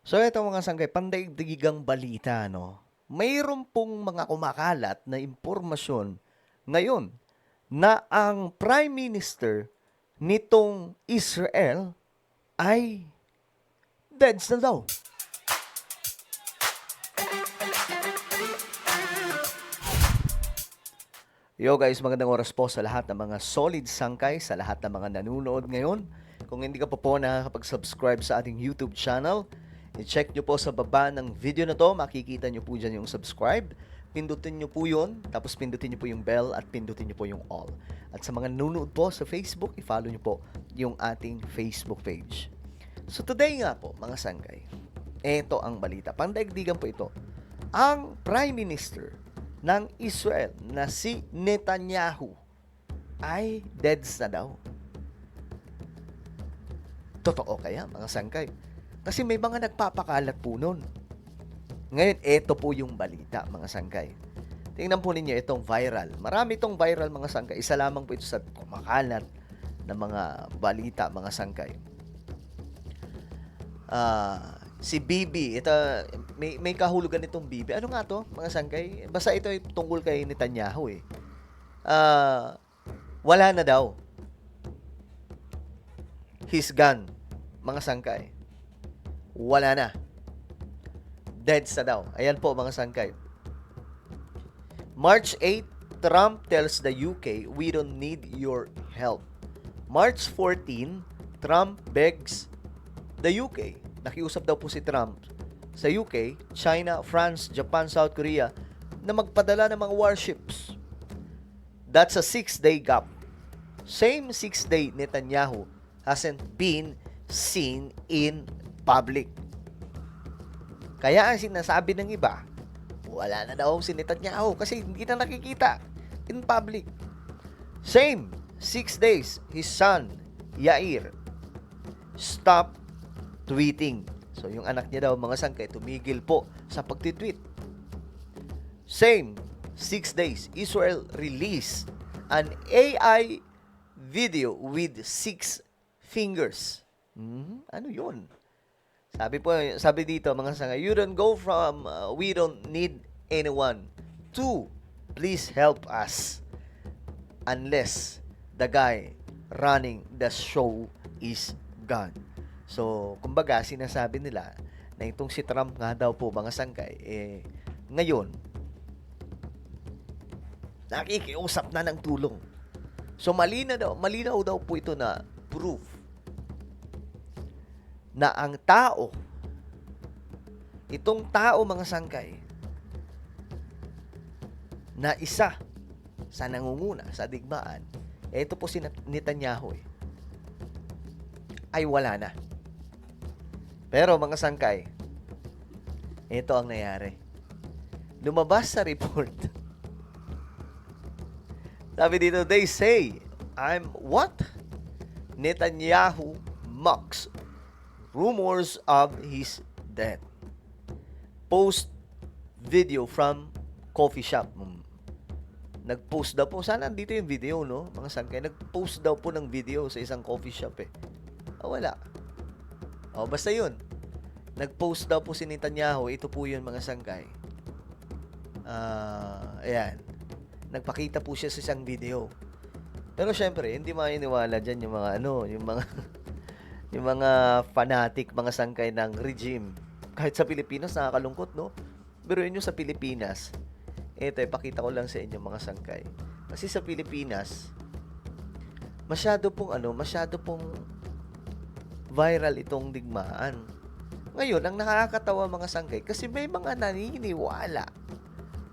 So eto mga sanggay, pandaigdigang balita, no? Mayroon pong mga kumakalat na impormasyon ngayon na ang Prime Minister nitong Israel ay deads na daw. Yo guys, magandang oras po sa lahat ng mga solid sangkay, sa lahat ng mga nanonood ngayon. Kung hindi ka pa po nakakapag-subscribe sa ating YouTube channel, i-check nyo po sa baba ng video na to, makikita nyo po dyan yung subscribe. Pindutin nyo po yun, tapos pindutin nyo po yung bell at pindutin nyo po yung all. At sa mga nanonood po sa Facebook, i-follow nyo po yung ating Facebook page. So today nga po, mga sangkay, eto ang balita. Pandaigdigan po ito. Ang Prime Minister ng Israel na si Netanyahu ay deads na daw. Totoo kaya, mga sangkay? Kasi may mga nagpapakalat po nun. Ngayon, eto po yung balita, mga sangkay. Tingnan po ninyo itong viral. Marami itong viral, mga sangkay. Isa lamang po ito sa kumakalat na mga balita, mga sangkay. Si Bibi, ito, may kahulugan itong Bibi. Ano nga to, mga sangkay? Basta ito ay tungkol kay Netanyahu eh. Wala na daw. He's gone, mga sangkay. Wala na. Deads na daw. Ayan po, mga sangkay. March 8, Trump tells the UK, we don't need your help. March 14, Trump begs the UK. Nakiusap daw po si Trump sa UK, China, France, Japan, South Korea na magpadala ng mga warships. That's a 6-day gap. Same 6-day Netanyahu hasn't been seen in public. Kaya ang sinasabi ng iba, wala na daw si Netanyahu kasi hindi na nakikita in public. Same 6 days, his son, Yair, stop tweeting. So, yung anak niya daw, mga sangkay, tumigil po sa pagtitweet. Same, 6 days, Israel released an AI video with 6 fingers. Ano yun? Sabi dito, mga sangkay, you don't go from, we don't need anyone to, please help us. Unless the guy running the show is gone. So, kumbaga, sinasabi nila na itong si Trump nga daw po, mga sangkay, ngayon, nakikiusap na ng tulong. So, malinaw daw po ito na proof na ang tao, itong tao, mga sangkay, na isa sa nangunguna sa digmaan, ito po si Netanyahu ay wala na. Pero mga sangkay, ito ang nangyari. Lumabas sa report. Sabi dito, they say, I'm what? Netanyahu mocks rumors of his death. Post video from coffee shop. Nag-post daw po. Sana dito yung video, no? Mga sangkay. Nag-post daw po ng video sa isang coffee shop eh. Wala. Basta yun. Nag-post daw po si Netanyahu. Ito po yun, mga sangkay. Ayan. Nagpakita po siya sa isang video. Pero syempre, hindi makiniwala dyan yung mga yung mga fanatic, mga sangkay ng regime. Kahit sa Pilipinas, nakakalungkot, no? Pero yun yung sa Pilipinas, ito, ipakita ko lang sa inyo, mga sangkay. Kasi sa Pilipinas, masyado pong viral itong digmaan. Ngayon, ang nakakatawa, mga sangkay, kasi may mga naniniwala.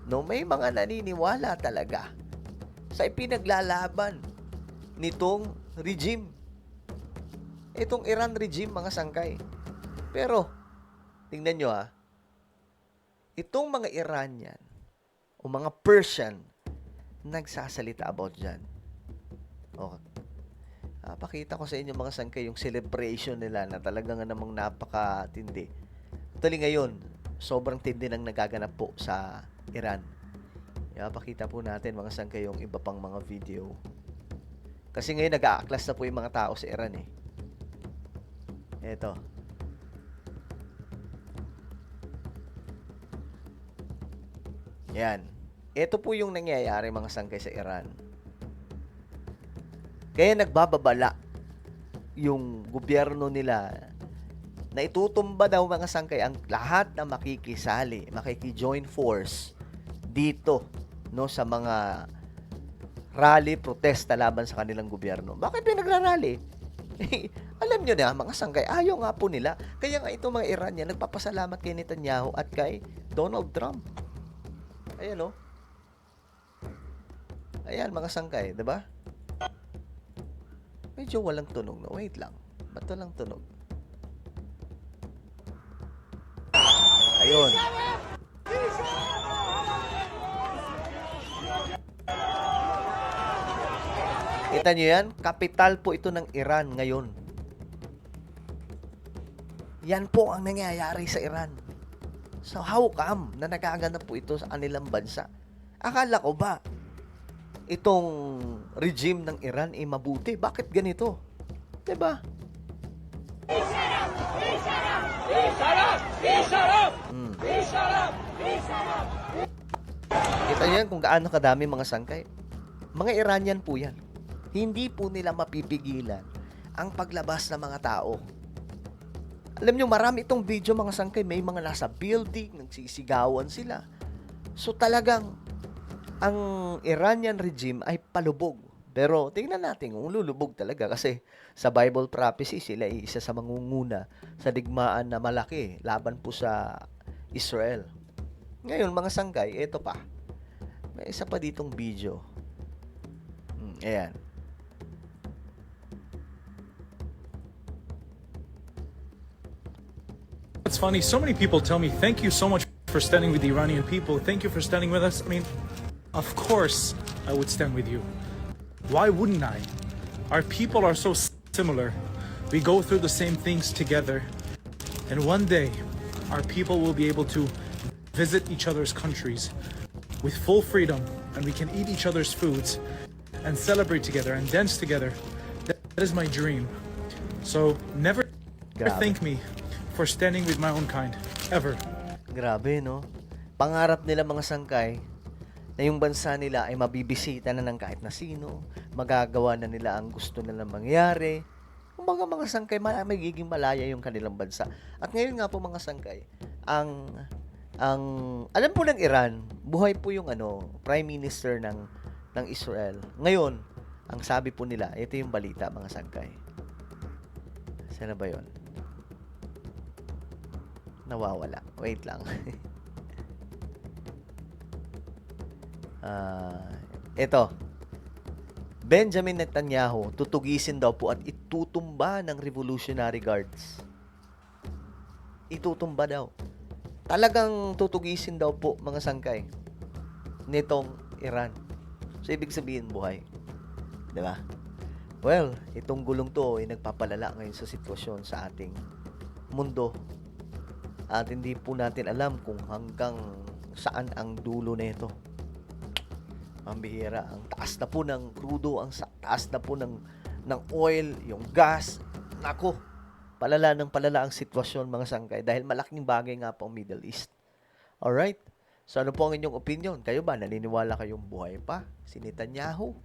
No, may mga naniniwala talaga sa ipinaglalaban nitong regime. Itong Iran regime, mga sangkay. Pero, tingnan nyo itong mga Iranian o mga Persian nagsasalita about dyan. Pakita ko sa inyo, mga sangkay, yung celebration nila na talagang namang napakatindi. Actually ngayon, sobrang tindi nang nagaganap po sa Iran. Pakita po natin, mga sangkay, yung iba pang mga video. Kasi ngayon nag-aaklas na po yung mga tao sa Iran eh. Eto. Yan. Ito po yung nangyayari mga sangkay sa Iran. Kaya nagbababala yung gobyerno nila na itutumba daw mga sangkay ang lahat na makikisali, makiki-join force dito no sa mga rally, protesta laban sa kanilang gobyerno. Bakit pinagrarally? Alam nyo na, mga sangkay, ayaw nga po nila. Kaya nga ito mga Iranian, nagpapasalamat kay Netanyahu at kay Donald Trump. Ayan o. Ayan mga sangkay, diba? Medyo walang tunog na. Wait lang. Ba't walang tunog? Ayun. Kita nyo yan? Kapital po ito ng Iran ngayon. Yan po ang nangyayari sa Iran. So how come na nagaganap po ito sa kanilang bansa? Akala ko ba itong regime ng Iran ay mabuti? Bakit ganito? Diba? Kita nyo yan kung gaano kadami mga sangkay. Mga Iranian po yan. Hindi po nila mapipigilan ang paglabas ng mga tao. Alam nyo, marami itong video mga sangkay. May mga nasa building, nagsisigawan sila. So talagang ang Iranian regime ay palubog. Pero tingnan natin kung lulubog talaga kasi sa Bible prophecy sila ay isa sa mangunguna sa digmaan na malaki laban po sa Israel. Ngayon mga sangkay, ito pa. May isa pa ditong video. Ayan. It's funny, so many people tell me, thank you so much for standing with the Iranian people. Thank you for standing with us. I mean, of course I would stand with you. Why wouldn't I? Our people are so similar. We go through the same things together. And one day, our people will be able to visit each other's countries with full freedom, and we can eat each other's foods and celebrate together and dance together. That is my dream. So never thank me for standing with my own kind, ever. Grabe, no? Pangarap nila mga sangkay na yung bansa nila ay mabibisita na ng kahit na sino, magagawa na nila ang gusto nilang mangyari. Kumbaga mga sangkay, magiging malaya yung kanilang bansa. At ngayon nga po mga sangkay, ang alam po ng Iran, buhay po yung Prime Minister ng Israel. Ngayon, ang sabi po nila, ito yung balita mga sangkay. Saan na ba yun? Nawawala. Wait lang. Ito. Benjamin Netanyahu tutugisin daw po at itutumba ng Revolutionary Guards. Itutumba daw. Talagang tutugisin daw po mga sangkay nitong Iran. So, ibig sabihin buhay. Diba? Well, itong gulong to ay nagpapalala ngayon sa sitwasyon sa ating mundo. At hindi po natin alam kung hanggang saan ang dulo nito. Mambihira, ang taas na po ng crudo, ang taas na po ng oil, yung gas. Nako, palala ng palala ang sitwasyon mga sangkay dahil malaking bagay nga po ang Middle East. Alright? So ano po ang inyong opinion? Kayo ba naniniwala kayong buhay pa si Netanyahu?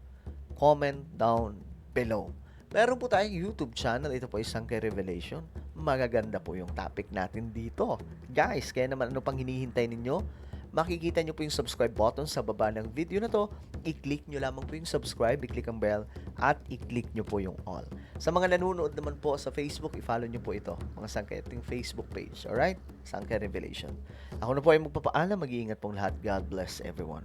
Comment down below. Meron po tayong YouTube channel. Ito po ay Sangkay Revelation. Magaganda po yung topic natin dito. Guys, kaya naman ano pang hinihintay ninyo? Makikita nyo po yung subscribe button sa baba ng video na to. I-click nyo lamang po yung subscribe, i-click ang bell, at i-click nyo po yung all. Sa mga nanonood naman po sa Facebook, i-follow nyo po ito. Mga Sangkay, ito yung Facebook page. Alright? Sangkay Revelation. Ako na po ay magpapaalam. Mag-iingat pong lahat. God bless everyone.